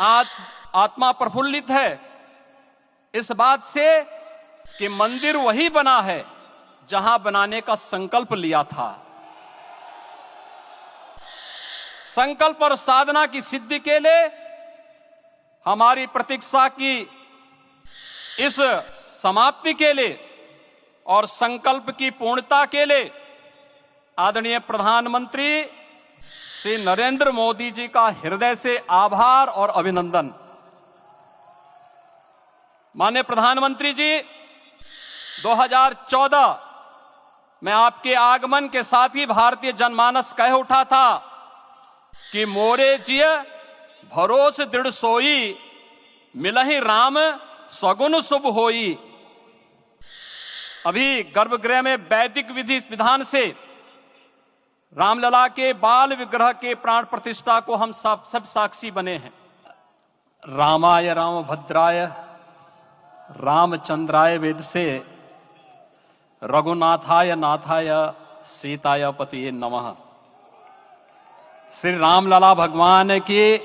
आज आत्मा प्रफुल्लित है इस बात से कि मंदिर वही बना है जहां बनाने का संकल्प लिया था। संकल्प और साधना की सिद्धि के लिए हमारी प्रतीक्षा की इस समाप्ति के लिए और संकल्प की पूर्णता के लिए आदरणीय प्रधानमंत्री श्री नरेंद्र मोदी जी का हृदय से आभार और अभिनंदन। माननीय प्रधानमंत्री जी, 2014 में आपके आगमन के साथ ही भारतीय जनमानस कह उठा था कि मोरे जिय भरोस दृढ़ सोई, मिलहि राम सगुन शुभ होई। अभी गर्भगृह में वैदिक विधि विधान से रामलला के बाल विग्रह के प्राण प्रतिष्ठा को हम सब साक्षी बने हैं। रामाय रामभद्राय रामचंद्राय वेद से रघुनाथाय नाथाय सीताय पतिये नमः। श्री रामलला भगवान की,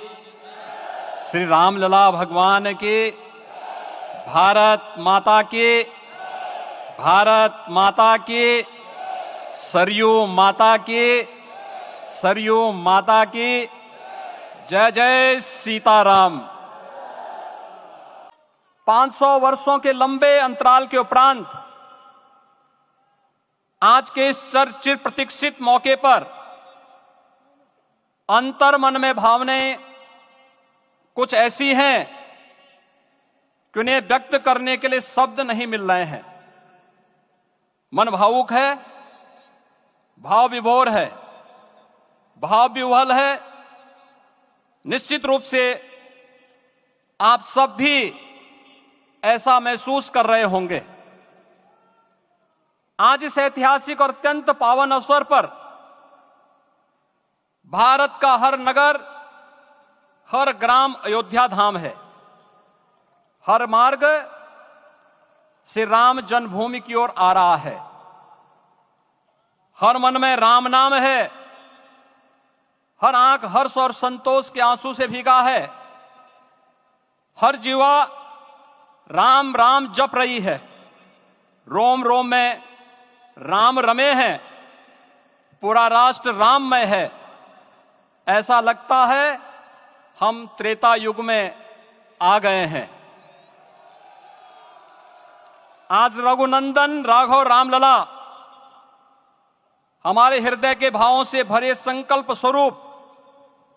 श्री रामलला भगवान की, भारत माता की, भारत माता की, सरयू माता की, सरयू माता की जय जय सीताराम। 500 वर्षों के लंबे अंतराल के उपरांत आज के इस चिर प्रतीक्षित मौके पर अंतर मन में भावनाएं कुछ ऐसी हैं कि उन्हें व्यक्त करने के लिए शब्द नहीं मिल रहे हैं। मन भावुक है, भाव विभोर है, भाव विह्वल है। निश्चित रूप से आप सब भी ऐसा महसूस कर रहे होंगे। आज इस ऐतिहासिक और अत्यंत पावन अवसर पर भारत का हर नगर, हर ग्राम अयोध्या धाम है। हर मार्ग श्री राम जन्मभूमि की ओर आ रहा है। हर मन में राम नाम है। हर आंख हर्ष और संतोष के आंसू से भीगा है। हर जीवा राम राम जप रही है। रोम रोम में राम रमे हैं। पूरा राष्ट्र राममय है। ऐसा लगता है हम त्रेता युग में आ गए हैं। आज रघुनंदन राघव रामलला हमारे हृदय के भावों से भरे संकल्प स्वरूप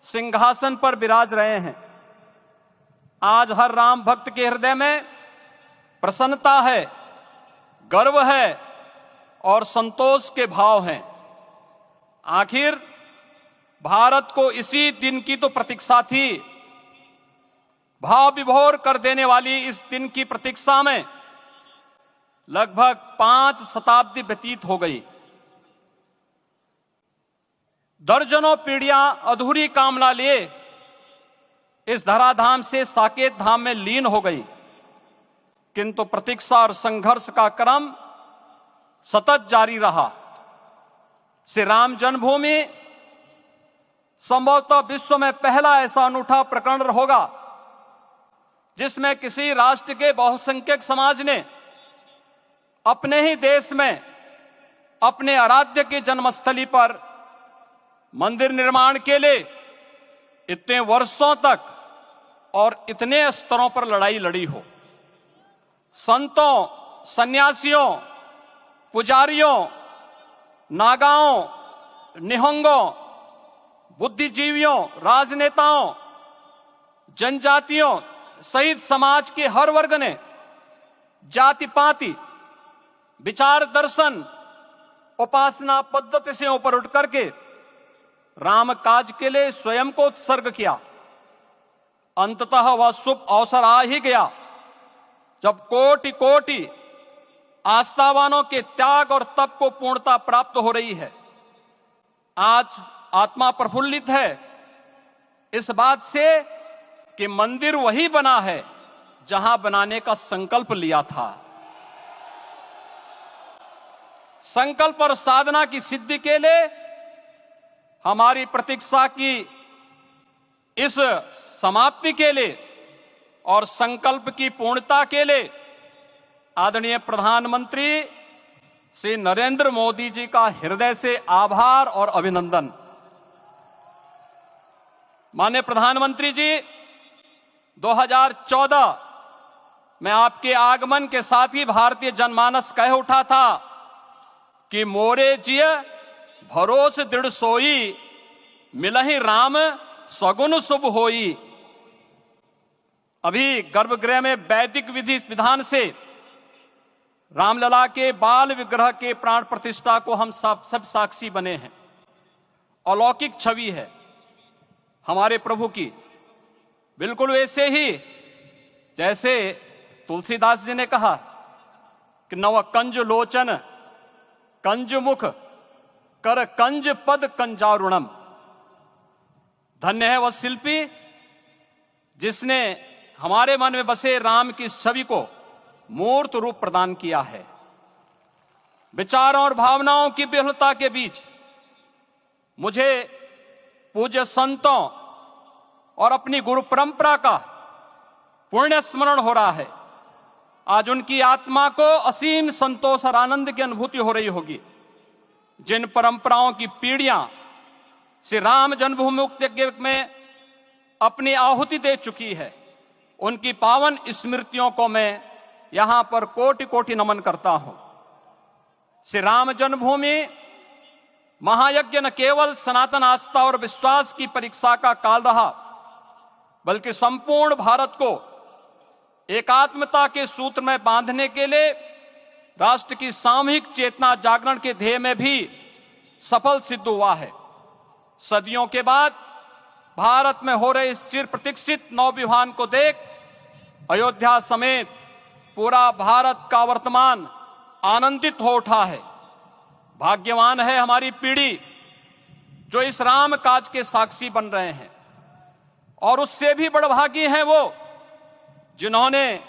सिंहासन पर विराज रहे हैं। आज हर राम भक्त के हृदय में प्रसन्नता है, गर्व है और संतोष के भाव हैं। आखिर भारत को इसी दिन की तो प्रतीक्षा थी। भाव विभोर कर देने वाली इस दिन की प्रतीक्षा में लगभग 5 शताब्दी व्यतीत हो गई। दर्जनों पीढ़ियां अधूरी कामना लिए इस धराधाम से साकेत धाम में लीन हो गई, किंतु प्रतीक्षा और संघर्ष का क्रम सतत जारी रहा। श्री राम जन्मभूमि संभवतः विश्व में पहला ऐसा अनूठा प्रकरण होगा जिसमें किसी राष्ट्र के बहुसंख्यक समाज ने अपने ही देश में अपने आराध्य की जन्मस्थली पर मंदिर निर्माण के लिए इतने वर्षों तक और इतने स्तरों पर लड़ाई लड़ी हो। संतों, सन्यासियों, पुजारियों, नागाओं, निहंगों, बुद्धिजीवियों, राजनेताओं, जनजातियों सहित समाज के हर वर्ग ने जाति पाति, विचार दर्शन, उपासना पद्धति से ऊपर उठ करके राम काज के लिए स्वयं को उत्सर्ग किया। अंततः वह शुभ अवसर आ ही गया जब कोटि कोटि आस्थावानों के त्याग और तप को पूर्णता प्राप्त हो रही है। आज आत्मा प्रफुल्लित है इस बात से कि मंदिर वही बना है जहां बनाने का संकल्प लिया था। संकल्प और साधना की सिद्धि के लिए हमारी प्रतीक्षा की इस समाप्ति के लिए और संकल्प की पूर्णता के लिए आदरणीय प्रधानमंत्री श्री नरेंद्र मोदी जी का हृदय से आभार और अभिनंदन। माननीय प्रधानमंत्री जी, 2014 में आपके आगमन के साथ ही भारतीय जनमानस कह उठा था कि मोरे जिय भरोस दृढ़ सोई, मिलहि राम सगुन शुभ होई। अभी गर्भगृह में वैदिक विधि विधान से रामलला के बाल विग्रह के प्राण प्रतिष्ठा को हम सब साक्षी बने हैं। अलौकिक छवि है हमारे प्रभु की, बिल्कुल वैसे ही जैसे तुलसीदास जी ने कहा कि नव कंज लोचन कंज मुख कर कंज पद कंजारुणम। धन्य है वह शिल्पी जिसने हमारे मन में बसे राम की छवि को मूर्त रूप प्रदान किया है। विचारों और भावनाओं की विहलता के बीच मुझे पूज्य संतों और अपनी गुरु परंपरा का पुण्य स्मरण हो रहा है। आज उनकी आत्मा को असीम संतोष और आनंद की अनुभूति हो रही होगी। जिन परंपराओं की पीढ़ियां श्री राम जन्मभूमि मुक्ति यज्ञ में अपनी आहुति दे चुकी है, उनकी पावन स्मृतियों को मैं यहां पर कोटि कोटि नमन करता हूं। श्री राम जन्मभूमि महायज्ञ न केवल सनातन आस्था और विश्वास की परीक्षा का काल रहा, बल्कि संपूर्ण भारत को एकात्मता के सूत्र में बांधने के लिए राष्ट्र की सामूहिक चेतना जागरण के ध्येय में भी सफल सिद्ध हुआ है। सदियों के बाद भारत में हो रहे इस चिर प्रतीक्षित नवविवाह को देख अयोध्या समेत पूरा भारत का वर्तमान आनंदित हो उठा है। भाग्यवान है हमारी पीढ़ी जो इस राम काज के साक्षी बन रहे हैं, और उससे भी बड़भागी हैं वो जिन्होंने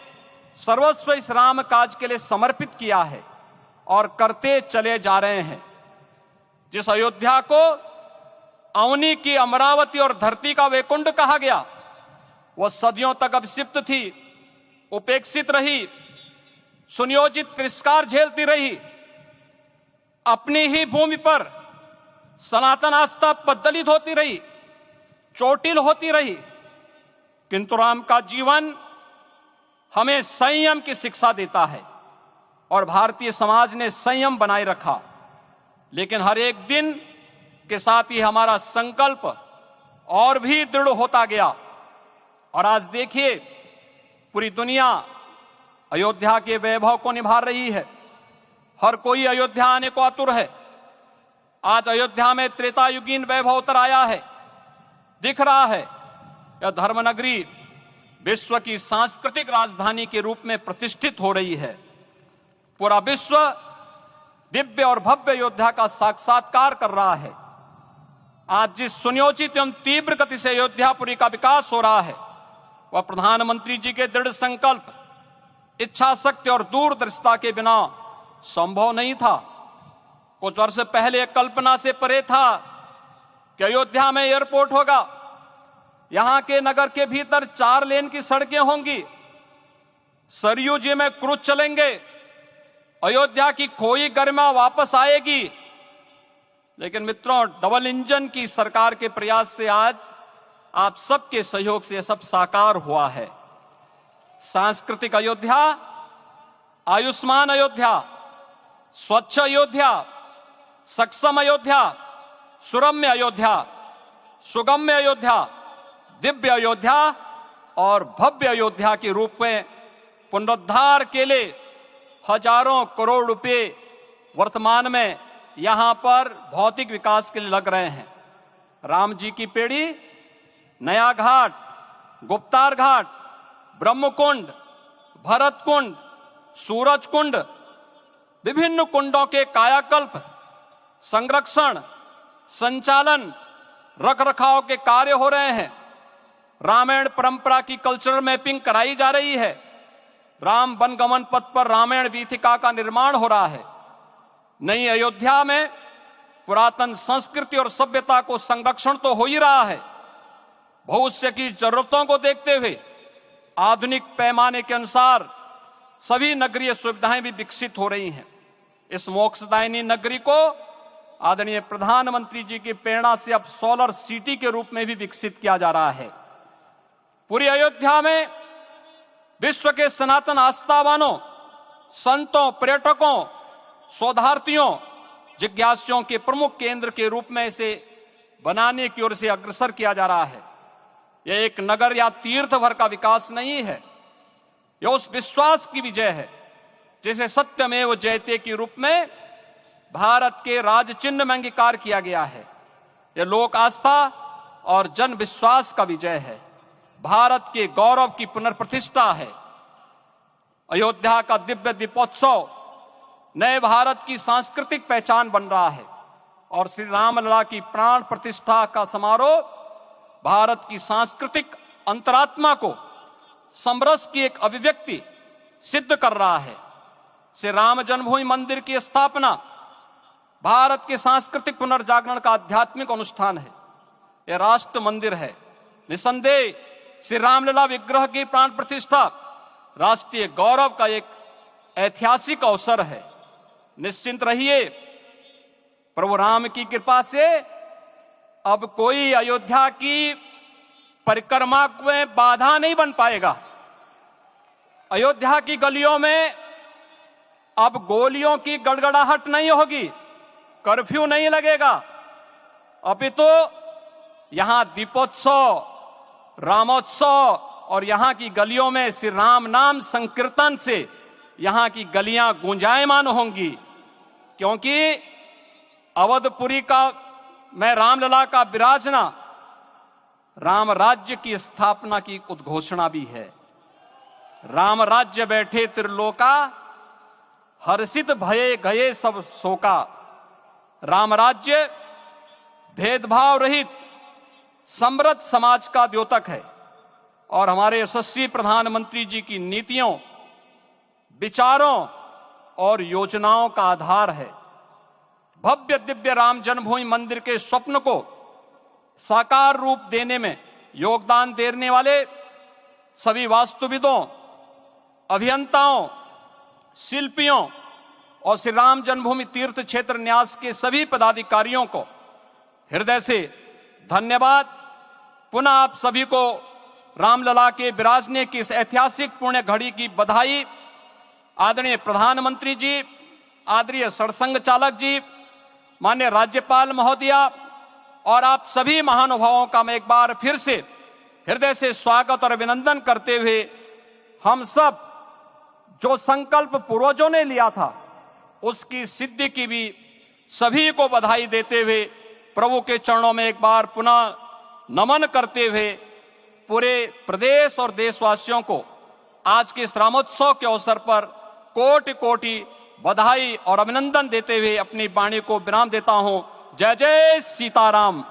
सर्वस्व इस राम काज के लिए समर्पित किया है और करते चले जा रहे हैं। जिस अयोध्या को अवनी की अमरावती और धरती का वैकुंठ कहा गया, वह सदियों तक अभिषिप्त थी, उपेक्षित रही, सुनियोजित तिरस्कार झेलती रही। अपनी ही भूमि पर सनातन आस्था पद्दलित होती रही, चोटिल होती रही, किंतु राम का जीवन हमें संयम की शिक्षा देता है और भारतीय समाज ने संयम बनाए रखा। लेकिन हर एक दिन के साथ ही हमारा संकल्प और भी दृढ़ होता गया, और आज देखिए पूरी दुनिया अयोध्या के वैभव को निभा रही है। हर कोई अयोध्या आने को आतुर है। आज अयोध्या में त्रेतायुगीन वैभव उतर आया है। दिख रहा है यह धर्मनगरी विश्व की सांस्कृतिक राजधानी के रूप में प्रतिष्ठित हो रही है। पूरा विश्व दिव्य और भव्य अयोध्या का साक्षात्कार कर रहा है। आज जिस सुनियोजित एवं तीव्र गति से अयोध्यापुरी का विकास हो रहा है, वह प्रधानमंत्री जी के दृढ़ संकल्प, इच्छा शक्ति और दूरदर्शिता के बिना संभव नहीं था। कुछ वर्ष पहले कल्पना से परे था कि अयोध्या में एयरपोर्ट होगा, यहां के नगर के भीतर 4 लेन की सड़कें होंगी, सरयू जी में क्रूज चलेंगे, अयोध्या की खोई गरिमा वापस आएगी। लेकिन मित्रों, डबल इंजन की सरकार के प्रयास से आज आप सबके सहयोग से यह सब साकार हुआ है। सांस्कृतिक अयोध्या, आयुष्मान अयोध्या, स्वच्छ अयोध्या, सक्षम अयोध्या, सुरम्य अयोध्या, सुगम्य अयोध्या, दिव्य अयोध्या और भव्य अयोध्या के रूप में पुनरुद्धार के लिए हजारों करोड़ रुपए वर्तमान में यहां पर भौतिक विकास के लिए लग रहे हैं। राम जी की पेड़ी, नया घाट, गुप्तार घाट, ब्रह्मकुंड, भरत कुंड, सूरज कुंड, विभिन्न कुंडों के कायाकल्प, संरक्षण, संचालन, रखरखाव के कार्य हो रहे हैं। रामायण परंपरा की कल्चरल मैपिंग कराई जा रही है। राम वनगमन पथ पर रामायण वीथिका का निर्माण हो रहा है। नई अयोध्या में पुरातन संस्कृति और सभ्यता को संरक्षण तो हो ही रहा है, भविष्य की जरूरतों को देखते हुए आधुनिक पैमाने के अनुसार सभी नगरीय सुविधाएं भी विकसित हो रही हैं। इस मोक्षदायिनी नगरी को आदरणीय प्रधानमंत्री जी की प्रेरणा से अब सोलर सिटी के रूप में भी विकसित किया जा रहा है। पूरी अयोध्या में विश्व के सनातन आस्थावानों, संतों, पर्यटकों, शोधार्थियों, जिज्ञासुओं के प्रमुख केंद्र के रूप में इसे बनाने की ओर से अग्रसर किया जा रहा है। यह एक नगर या तीर्थ भर का विकास नहीं है, यह उस विश्वास की विजय है जिसे सत्यमेव जयते के रूप में भारत के राज चिन्ह में अंगीकार किया गया है। यह लोक आस्था और जन विश्वास का विजय है, भारत के गौरव की पुनर्प्रतिष्ठा है। अयोध्या का दिव्य दीपोत्सव नए भारत की सांस्कृतिक पहचान बन रहा है और श्री रामलला की प्राण प्रतिष्ठा का समारोह भारत की सांस्कृतिक अंतरात्मा को समरस की एक अभिव्यक्ति सिद्ध कर रहा है। श्री राम जन्मभूमि मंदिर की स्थापना भारत के सांस्कृतिक पुनर्जागरण का आध्यात्मिक अनुष्ठान है। यह राष्ट्र मंदिर है। निसंदेह श्री रामलला विग्रह की प्राण प्रतिष्ठा राष्ट्रीय गौरव का एक ऐतिहासिक अवसर है। निश्चिंत रहिए, प्रभु राम की कृपा से अब कोई अयोध्या की परिक्रमा में बाधा नहीं बन पाएगा। अयोध्या की गलियों में अब गोलियों की गड़गड़ाहट नहीं होगी, कर्फ्यू नहीं लगेगा। अपितु यहां दीपोत्सव, रामोत्सव और यहां की गलियों में श्री राम नाम संकीर्तन से यहां की गलियां गुंजायमान होंगी, क्योंकि अवधपुरी का मैं रामलला का विराजना राम राज्य की स्थापना की उद्घोषणा भी है। राम राज्य बैठे त्रिलोका, हर्षित भये गए सब शोका। राम राज्य भेदभाव रहित समृद्ध समाज का द्योतक है और हमारे यशस्वी प्रधानमंत्री जी की नीतियों, विचारों और योजनाओं का आधार है। भव्य दिव्य राम जन्मभूमि मंदिर के स्वप्न को साकार रूप देने में योगदान देने वाले सभी वास्तुविदों, अभियंताओं, शिल्पियों और श्री राम जन्मभूमि तीर्थ क्षेत्र न्यास के सभी पदाधिकारियों को हृदय से धन्यवाद। पुनः आप सभी को रामलला के विराजने की इस ऐतिहासिक पुण्य घड़ी की बधाई। आदरणीय प्रधानमंत्री जी, आदरणीय सरसंघ चालक जी, माननीय राज्यपाल महोदया और आप सभी महानुभावों का मैं एक बार फिर से हृदय से स्वागत और अभिनंदन करते हुए हम सब जो संकल्प पूर्वजों ने लिया था उसकी सिद्धि की भी सभी को बधाई देते हुए प्रभु के चरणों में एक बार पुनः नमन करते हुए पूरे प्रदेश और देशवासियों को आज के इस रामोत्सव के अवसर पर कोटि कोटि बधाई और अभिनंदन देते हुए अपनी वाणी को विराम देता हूं। जय जय सीताराम।